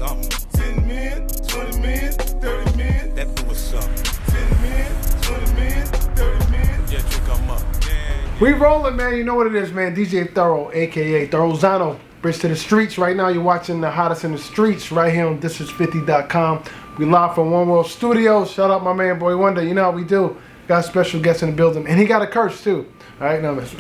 something. 10 men, 20 men, 30 men. That do was something. 10 men, 20 men, 30 men. Yeah, drink them up. We rolling, man. You know what it is, man. DJ Thoro, a.k.a. Thorozano. Bridge to the streets. Right now, you're watching the hottest in the streets right here on thisis50.com. We live from One World Studios. Shout out my man, Boy Wonder. You know how we do. Got a special guest in the building. And he got a curse, too. All right, now listen.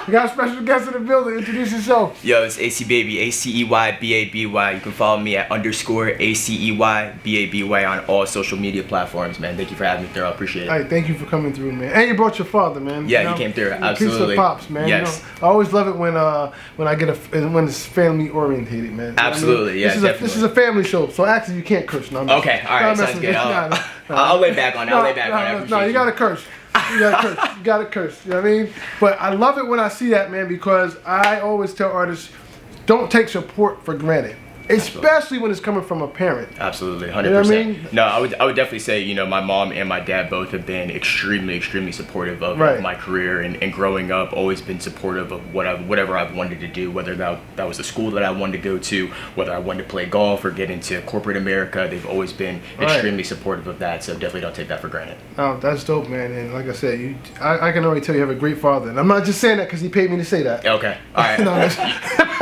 We got a special guest in the building. Introduce yourself. Yo, it's ACEY baby, ACEY BABY. You can follow me at _ACEY BABY on all social media platforms, man. Thank you for having me through. I appreciate it. All right, thank you for coming through, man. And you brought your father, man. Yeah, you know? he came through. Piece Absolutely. of pops, man. Yes. You know, I always love it when I get when it's family orientated, man. You Absolutely, know what I mean? yeah, This is a family show, so actually you can't curse. No, okay, all right, sounds good. I'll lay back on it. I'll lay back on it. No, you gotta curse. You gotta curse. You gotta curse. You know what I mean? But I love it when I see that, man, because I always tell artists, don't take support for granted. Especially when it's coming from a parent. Absolutely, 100%. You know what I mean? No, I would definitely say, you know, my mom and my dad both have been extremely supportive of my career and growing up. Always been supportive of whatever I've wanted to do, whether that was the school that I wanted to go to, whether I wanted to play golf or get into corporate America. They've always been extremely supportive of that. So definitely don't take that for granted. Oh, that's dope, man. And like I said, I can already tell you have a great father. And I'm not just saying that because he paid me to say that. Okay, all right. No,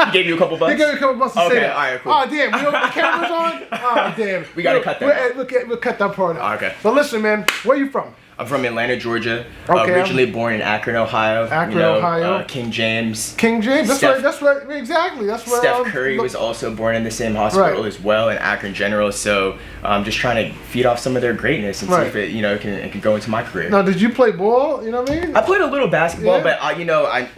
He gave you a couple bucks? He gave me a couple bucks to say that. All right, cool. Oh, damn. We know the camera's on? Oh, damn. We got to cut that. We'll cut that part out. Okay. But listen, man, where you from? I'm from Atlanta, Georgia. Okay. Originally born in Akron, Ohio. Ohio. King James. King James. That's right. Exactly. That's where Steph Curry was also born in the same hospital as well, in Akron General. So I'm just trying to feed off some of their greatness and see if it can go into my career. Now, did you play ball? You know what I mean? I played a little basketball, but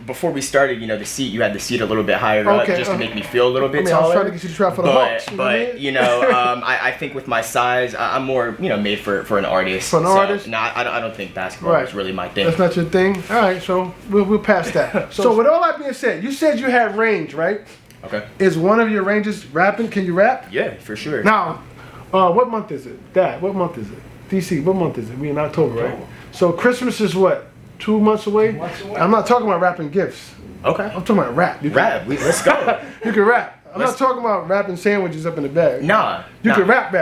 before we started, you had the seat a little bit higher up just to make me feel a little bit taller. I was trying to get you to try for the Hawks. I think with my size, I'm more made for an artist. For an artist? No, I don't think basketball is really my thing. That's not your thing? All right, so we'll pass that. So with all that being said, you said you had range, right? Okay. Is one of your ranges rapping? Can you rap? Yeah, for sure. Now, what month is it? Dad, what month is it? DC, what month is it? We in October, right? So Christmas is what? 2 months away? 2 months away. I'm not talking about rapping gifts. Okay. I'm talking about rap. Let's go. You can rap. I'm not talking about wrapping sandwiches up in the bag. Nah. You can rap.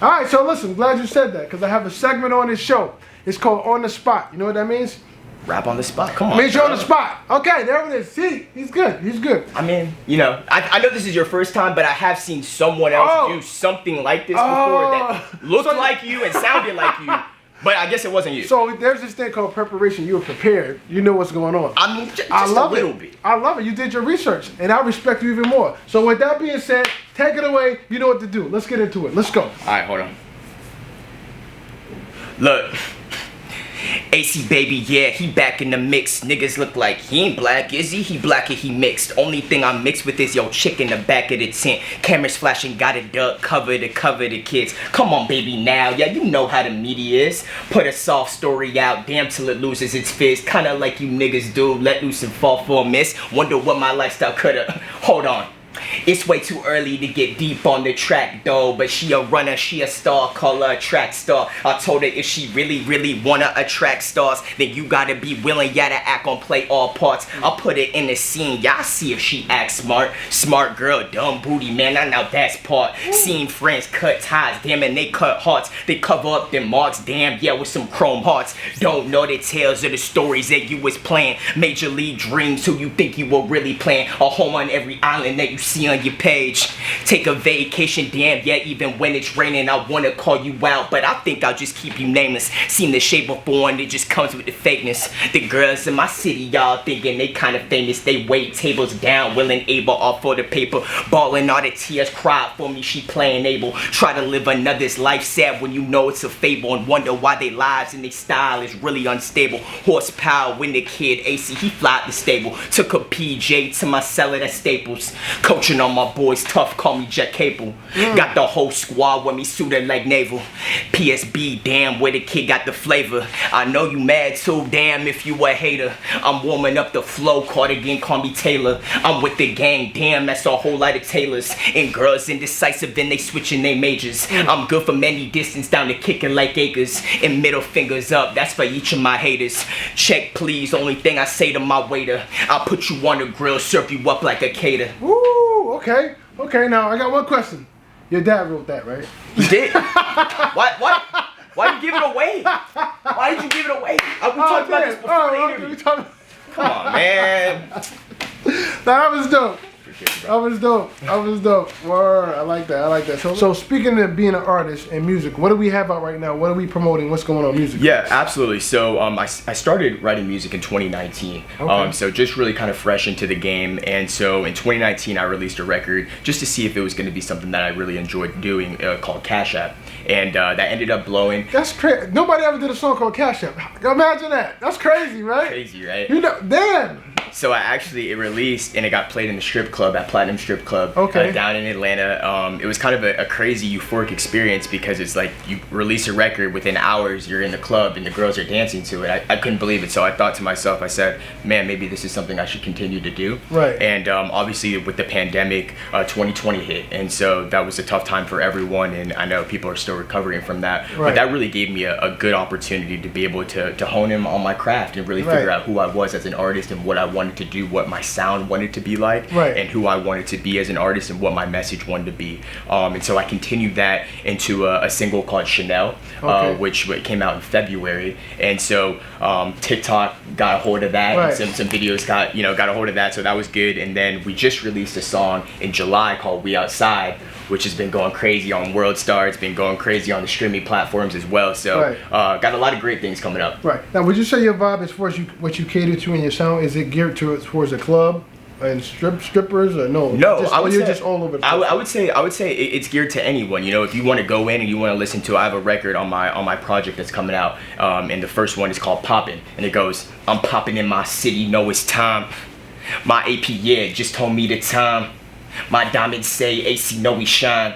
All right, so listen, glad you said that because I have a segment on this show. It's called On the Spot. You know what that means? Rap on the spot. Come on. Means you're on the spot. Okay, there it is. See, he's good. I mean, I know this is your first time, but I have seen someone else do something like this before that looked like you and sounded like you. But I guess it wasn't you. So there's this thing called preparation. You were prepared. You know what's going on. I mean, just I love a little bit. I love it. You did your research, and I respect you even more. So with that being said, take it away. You know what to do. Let's get into it. Let's go. All right, hold on. Look. ACEY baby, yeah, he back in the mix. Niggas look like he ain't black, is he? He black and he mixed. Only thing I'm mixed with is yo chick in the back of the tent. Cameras flashing, got a duck, cover the kids. Come on, baby, now, yeah, you know how the media is. Put a soft story out, damn till it loses its fizz. Kinda like you niggas do, let loose and fall for a miss. Wonder what my lifestyle coulda. Hold on. It's way too early to get deep on the track though, but she a runner, she a star, call her a track star. I told her if she really wanna attract stars, then you gotta be willing, yeah, to act on play all parts. I'll put it in the scene, y'all see if she acts smart. Smart girl, dumb booty, man, I know that's part. Seeing friends cut ties, damn, and they cut hearts. They cover up them marks, damn, yeah, with some chrome hearts. Don't know the tales of the stories that you was playing. Major league dreams, who you think you were really playing. A home on every island that you see on your page. Take a vacation, damn, yeah, even when it's raining, I wanna call you out, but I think I'll just keep you nameless. Seen the shape before and it just comes with the fakeness. The girls in my city, y'all thinking they kinda famous. They wait tables down, willing able off for the paper. Ballin' all the tears cried for me, she playing able. Try to live another's life sad when you know it's a fable, and wonder why they lives and they style is really unstable. Horsepower when the kid ACEY, he fly the stable. Took a PJ to my cellar at Staples. Coaching on my boys tough, call me Jet Cable. Got the whole squad with me suited like naval. PSB, damn, where the kid got the flavor. I know you mad too, damn, if you a hater. I'm warming up the flow, cardigan, call me Taylor. I'm with the gang, damn, that's a whole lot of tailors. And girls indecisive and they switching their majors. I'm good from any distance down to kicking like acres. And middle fingers up, that's for each of my haters. Check please, only thing I say to my waiter. I'll put you on the grill, serve you up like a cater. Woo, okay. Okay, now I got one question. Your dad wrote that, right? He did. Why you give it away? Why did you give it away? We talked about this before the interview. Come on, man. That was dope. I was dope. Word. I like that. So speaking of being an artist and music, what do we have out right now? What are we promoting? What's going on music? Yeah, absolutely. So I started writing music in 2019. Okay. So just really kind of fresh into the game. And so in 2019, I released a record just to see if it was going to be something that I really enjoyed doing called Cash App. And that ended up blowing. That's crazy. Nobody ever did a song called Cash App. Imagine that. That's crazy, right? Crazy, right? You know, damn. So it released and it got played in the strip club at Platinum Strip Club down in Atlanta. It was kind of a crazy euphoric experience because it's like you release a record, within hours you're in the club and the girls are dancing to it. I couldn't believe it. So I thought to myself, I said, man, maybe this is something I should continue to do. Right. And obviously with the pandemic, 2020 hit. And so that was a tough time for everyone. And I know people are still recovering from that. Right. But that really gave me a good opportunity to be able to hone in on my craft and really figure out who I was as an artist and what I wanted to do, what my sound wanted to be like, and who I wanted to be as an artist and what my message wanted to be. And so I continued that into a single called Chanel, which came out in February. And so TikTok got a hold of that, and some videos got a hold of that, so that was good. And then we just released a song in July called We Outside, which has been going crazy on World Star. It's been going crazy on the streaming platforms as well. So got a lot of great things coming up. Right. Now, would you say your vibe, as far as what you cater to in your sound, is it geared towards a club and strippers, or no? No, I would say just all over the place. I would say it's geared to anyone. You know, if you want to go in and you want to listen to, I have a record on my project that's coming out, and the first one is called Poppin', and it goes, I'm popping in my city, know it's time. My AP, just told me the time. My diamonds say ACEY, know we shine.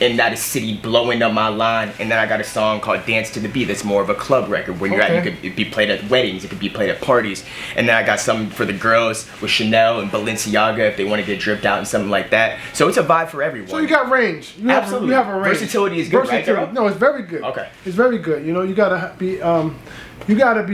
And that is city blowing up my line. And then I got a song called Dance to the Beat that's more of a club record where you're at. You could be played at weddings, it could be played at parties. And then I got something for the girls with Chanel and Balenciaga if they want to get dripped out and something like that. So it's a vibe for everyone. So you got range. Absolutely. You have a range. Versatility is good, right? No, it's very good. Okay. It's very good. You know, you gotta be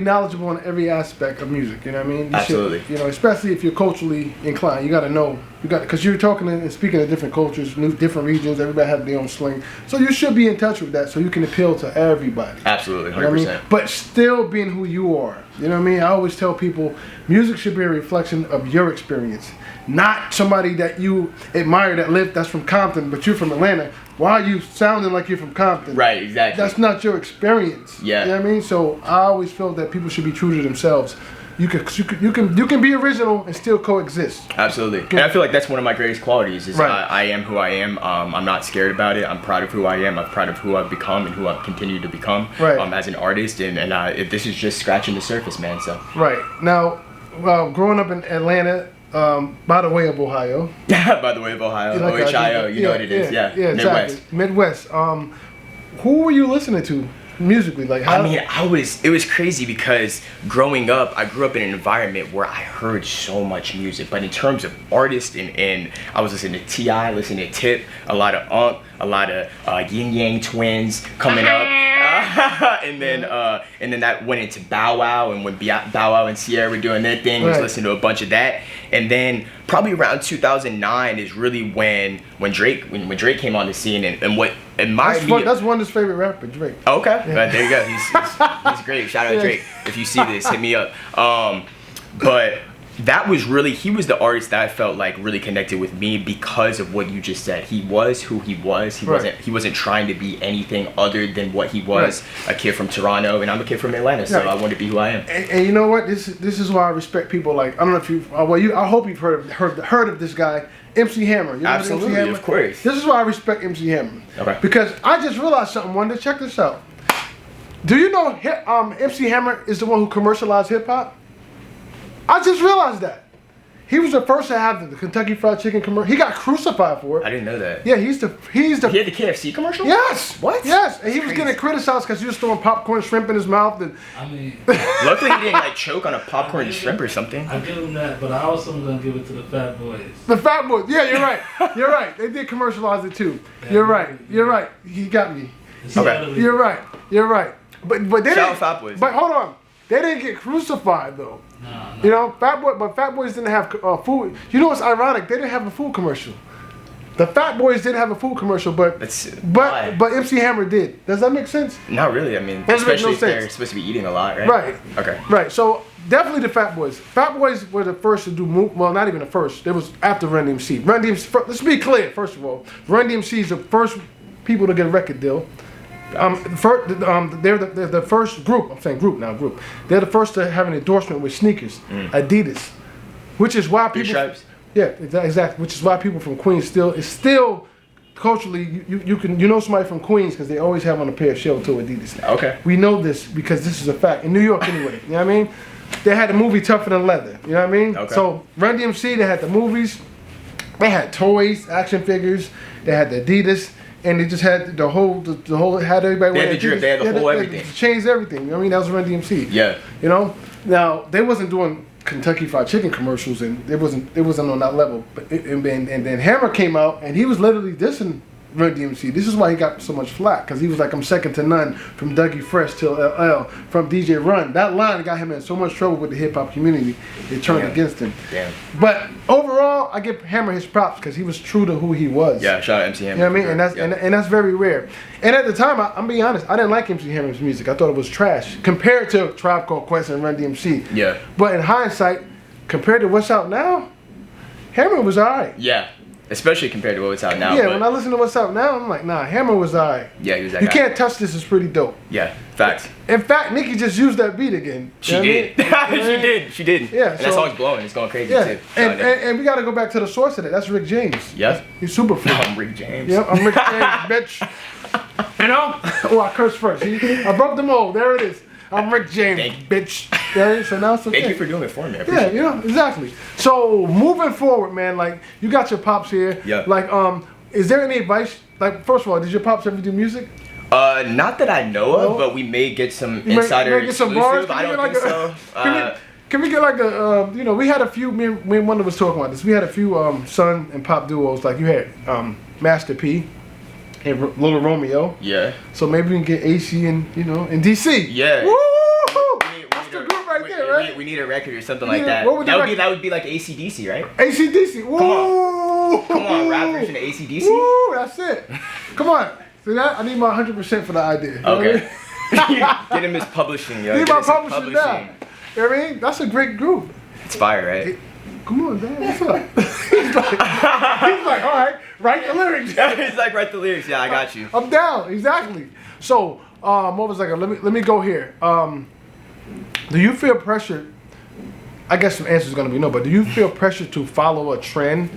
knowledgeable on every aspect of music. You know what I mean? Absolutely. You know, especially if you're culturally inclined, you gotta know. Because you're talking and speaking of different cultures, different regions. Everybody has their own slang, so you should be in touch with that, so you can appeal to everybody. Absolutely, 100%. You know what I mean? But still being who you are. You know what I mean? I always tell people, music should be a reflection of your experience, not somebody that you admire that's from Compton, but you're from Atlanta. Why are you sounding like you're from Compton? Right, exactly. That's not your experience. Yeah. You know what I mean? So I always feel that people should be true to themselves. You can be original and still coexist. Absolutely. And I feel like that's one of my greatest qualities is I am who I am. I'm not scared about it. I'm proud of who I am. I'm proud of who I've become and who I've continued to become as an artist. And this is just scratching the surface, man. So. Right. Now, growing up in Atlanta, by the way of Ohio. By the way of Ohio. OHIO, you know what it is. Yeah, Midwest. Exactly. Midwest. Who were you listening to? Musically, like how? I mean, it was crazy because growing up, I grew up in an environment where I heard so much music. But in terms of artists, and I was listening to T.I., listening to Tip, a lot of Unk, a lot of Yin Yang Twins coming up, and then that went into Bow Wow, and when Bow Wow and Sierra were doing their thing, I was listening to a bunch of that. And then probably around 2009 is really when Drake came on the scene, and what admired me. That's one of his favorite rappers, Drake. Okay, yeah. There you go. He's great. Shout out Drake. If you see this, hit me up. But that was really, he was the artist that I felt like really connected with me because of what you just said. He was who he was. He wasn't trying to be anything other than what he was. A kid from Toronto, and I'm a kid from Atlanta, so I want to be who I am. And you know what? This is why I respect people like, I don't know if you I hope you've heard of this guy, MC Hammer. You know Absolutely, MC Hammer? Of course. This is why I respect MC Hammer. Okay. Because I just realized something. Wonder, check this out. Do you know MC Hammer is the one who commercialized hip hop? I just realized that. He was the first to have the Kentucky Fried Chicken commercial. He got crucified for it. I didn't know that. Yeah, he's the. He had the KFC commercial? Yes. What? Yes, and he was getting criticized because he was throwing popcorn shrimp in his mouth. And I mean, luckily he didn't like choke on a popcorn shrimp or something. I give him that, but I also am gonna give it to the Fat Boys. The Fat Boys. Yeah, you're right. You're right. They did commercialize it too. You're right. You're right. He got me. Okay. You're right. You're right. But they didn't. Fat Boys. But hold on. They didn't get crucified though. No. You know, Fat Boys didn't have food. You know what's ironic? They didn't have a food commercial. The Fat Boys didn't have a food commercial, but why? MC Hammer did. Does that make sense? Not really. I mean, Doesn't make no especially if they're sense. supposed to be eating a lot, right? Right. Okay. Right. So definitely the Fat Boys. Fat Boys were the first to do well, not even the first. It was after Run DMC. Run DMC. Let's be clear. First of all, Run DMC is the first people to get a record deal. They're the first group. I'm saying group now. Group. They're the first to have an endorsement with sneakers, Adidas, which is why people. Stripes. Yeah, exactly. Which is why people from Queens still culturally you know somebody from Queens because they always have on a pair of shell toe Adidas. Okay. We know this because this is a fact in New York anyway. You know what I mean? They had the movie Tougher Than Leather. You know what I mean? Okay. So Run DMC, they had the movies, they had toys, action figures, they had the Adidas. And they just had the whole had everybody. They had the drip. They had the whole everything. Changed everything. You know what I mean? That was Run DMC. Yeah. You know. Now they wasn't doing Kentucky Fried Chicken commercials, and it wasn't on that level. But and then Hammer came out, and he was literally dissing Run DMC. This is why he got so much flack, because he was like, I'm second to none, from Dougie Fresh till LL, from DJ Run. That line got him in so much trouble with the hip hop community. It turned against him. Damn. But overall, I give Hammer his props because he was true to who he was. Yeah, shout out MC Hammer. You know what I mean? And that's very rare. And at the time, I'm being honest, I didn't like MC Hammer's music. I thought it was trash compared to Tribe Called Quest and Run DMC. Yeah. But in hindsight, compared to what's out now, Hammer was alright. Yeah. Especially compared to what's out now. Yeah, when I listen to what's out now, I'm like, nah, Hammer was alright. Yeah, he was that You guy. Can't Touch This is pretty dope. Yeah, facts. In fact, Nicki just used that beat again. She did. She did. Yeah, and that song's blowing. It's going crazy Yeah, too. and we got to go back to the source of it. That's Rick James. Yep. He's super free. I'm Rick James. Yep, I'm Rick James, bitch. You know? Oh, I cursed first. See? I broke the mold. There it is. I'm Rick James, bitch. Yeah, so now it's okay. Thank you for doing it for me. I Yeah, appreciate you know, exactly. So moving forward, man, like you got your pops here. Yeah. Like, is there any advice? Like, first of all, did your pops ever do music? Not that I know of, but we may get some insider get some exclusive. bars? I don't think so. Can we get like a, you know, we had a few, me and Wonder was talking about this. We had a few son and pop duos. Like you had Master P and Little Romeo. Yeah. So maybe we can get ACEY and, you know, and DC. Yeah. Woo! That's the group right there, right? We need a record or something like that. What would That would be like ACDC, right? ACDC. Woo! Come on, rap version of ACDC. Woo! That's it. Come on. See that? I need my 100% for the idea. You know what I Okay. mean? Get him his publishing, yo. Need Get my us some publishing down. You know what I mean? That's a great group. It's fire, right? Come on, Dad. What's up? he's like, all right, write the lyrics. He's like, write the lyrics. Yeah, I got you. I'm down. Exactly. So, what was I gonna, let me go here. Do you feel pressure? I guess the answer is gonna be no, but do you feel pressure to follow a trend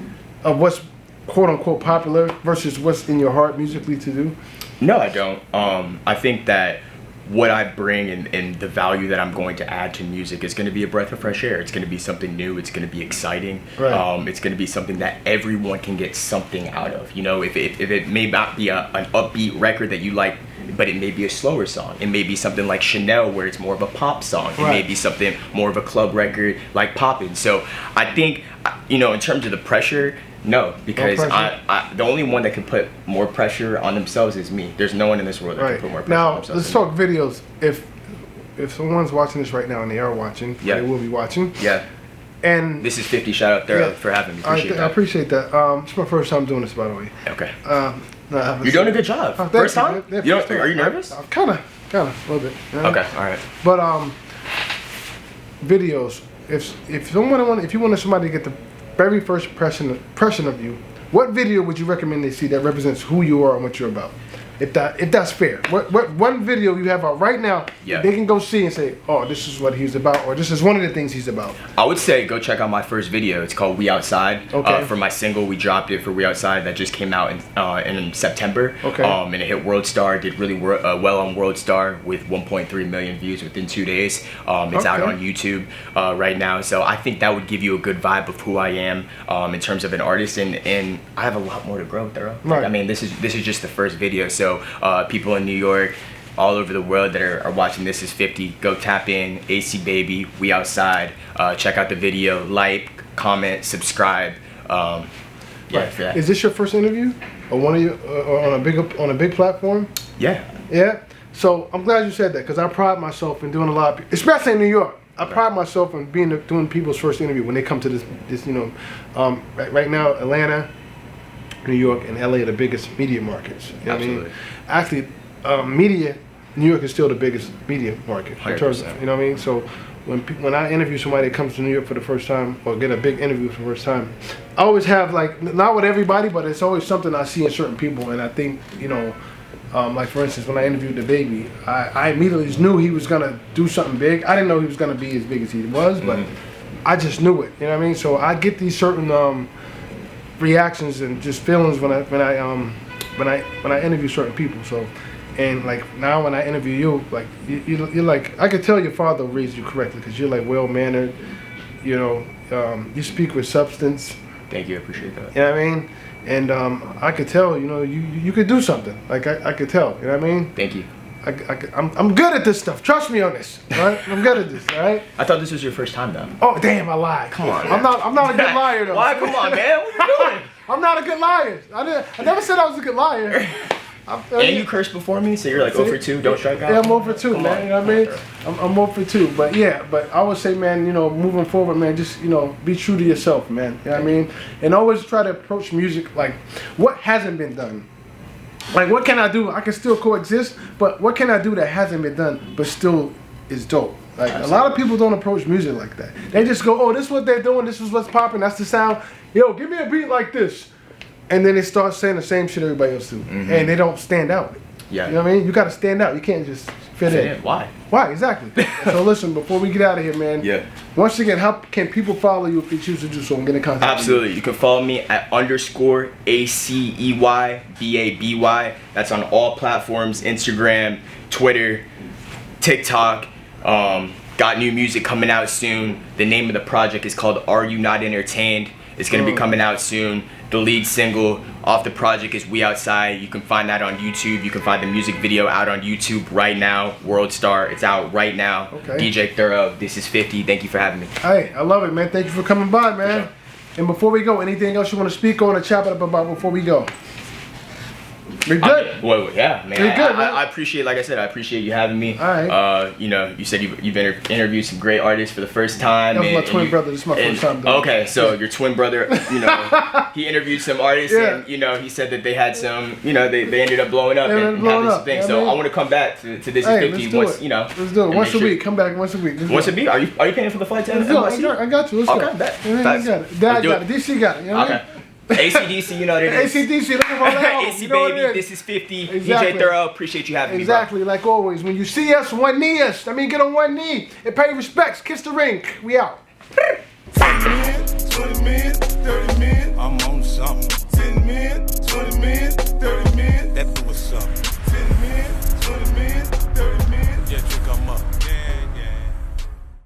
of what's quote unquote popular versus what's in your heart musically to do? No, I don't. I think that what I bring and the value that I'm going to add to music is going to be a breath of fresh air. It's going to be something new. It's going to be exciting. Right. It's going to be something that everyone can get something out of. You know, if it may not be an upbeat record that you like, but it may be a slower song. It may be something like Chanel where it's more of a pop song. It may be something more of a club record like Poppin'. So I think, you know, in terms of the pressure, no, because I the only one that can put more pressure on themselves is me. There's no one in this world that can put more pressure on now, themselves. let's talk videos. If someone's watching this right now and they are watching, they will be watching. Yeah. And this is 50. Shout out Thoro for having me. Appreciate that. I appreciate that. It's my first time doing this, by the way. Okay. You're doing a good job. First time? Are you nervous? Kind of, a little bit. You know? Okay, all right. But videos. If you wanted somebody to get the very first impression of you, what video would you recommend they see that represents who you are and what you're about? If that's fair. What one video you have out right now they can go see and say, oh, this is what he's about, or this is one of the things he's about? I would say go check out my first video. It's called We Outside. Okay. For my single, we dropped it for We Outside that just came out in September. Okay. And it hit World Star, did really well on World Star with 1.3 million views within 2 days. It's out on YouTube right now. So I think that would give you a good vibe of who I am in terms of an artist, and I have a lot more to grow, Thoro. Right. I mean, this is just the first video. So people in New York, all over the world that are watching This Is 50, go tap in, ACEY Baby, We Outside, check out the video, like, comment, subscribe. For that. Is this your first interview, or one of you, or on a big platform? Yeah. Yeah. So I'm glad you said that, because I pride myself in doing a lot of, especially in New York. I pride myself in doing people's first interview when they come to this you know, right now Atlanta, New York and LA are the biggest media markets. You know what I mean? Absolutely. Actually, media, New York is still the biggest media market. In terms of, 100%. you know what I mean? So when I interview somebody that comes to New York for the first time or get a big interview for the first time, I always have, like, not with everybody, but it's always something I see in certain people. And I think, you know, like for instance, when I interviewed the baby, I immediately just knew he was gonna do something big. I didn't know he was gonna be as big as he was, but I just knew it. You know what I mean? So I get these certain reactions and just feelings when I interview certain people. So, and like now when I interview you, like you're like, I could tell your father raised you correctly because you're like well mannered. You know, you speak with substance. Thank you, I appreciate that. You know what I mean? And I could tell, you know, you could do something. Like I could tell. You know what I mean? Thank you. I'm good at this stuff. Trust me on this. All right? I'm good at this. All right? I thought this was your first time though. Oh damn! I lied. Come on. I'm not a good liar though. Why? Come on, man. What you doing? I'm not a good liar. I never said I was a good liar. And you cursed before me, so you're like 0 for 2. Don't strike out. Yeah, I'm 0 for 2, man. You know what I mean? I'm 0 for 2. But yeah, but I would say, man, you know, moving forward, man, just, you know, be true to yourself, man. You know what I mean? And always try to approach music like what hasn't been done. Like, what can I do? I can still coexist, but what can I do that hasn't been done but still is dope? Like, a lot of people don't approach music like that. They just go, oh, this is what they're doing. This is what's popping. That's the sound. Yo, give me a beat like this. And then they start saying the same shit everybody else do. And they don't stand out. Yeah. You know what I mean? You got to stand out. You can't just fit in. Why? Why? Exactly. So listen, before we get out of here, man. Yeah. Once again, how can people follow you if they choose to do so and get in contact Absolutely. with You can follow me at _ACEY BABY. That's on all platforms: Instagram, Twitter, TikTok. Got new music coming out soon. The name of the project is called Are You Not Entertained? It's gonna be coming out soon. The lead single off the project is We Outside. You can find that on YouTube. You can find the music video out on YouTube right now. World Star, it's out right now. Okay. DJ Thoro, this is 50. Thank you for having me. Hey, I love it, man. Thank you for coming by, man. sure. And before we go, anything else you want to speak on or chop it up about before we go? We're good. Well, yeah, man. You're good, man. I appreciate, like I said, I appreciate you having me. All right. You know, you said you've interviewed some great artists for the first time. That was my twin brother. This is my first time doing it. Okay, so your twin brother, you know, he interviewed some artists, Yeah. and you know, he said that they had some, you know, they ended up blowing up They ended and up blowing having some up, things. yeah, So man. I want to come back to this Hey, is 50 let's do once, it. you know. Let's do it. and Once make a sure- week. Come back once a week. Let's Once do a it. week? Are you paying for the flight to Let's do it. NYC? I got you. Let's Okay, go. bet. Yeah, Facts. you got it. Dad Let's do got it. it. DC got it. You know what I Okay. mean? ACDC, you know what it is. ACDC, looking for that album. AC You know what baby, it is. this is 50. Exactly. DJ Thoro, appreciate you having Exactly, like always. When you see us, one knee us. I mean, get on one knee and pay respects. Kiss the ring. We out. 10 men, 20 men, 30 men.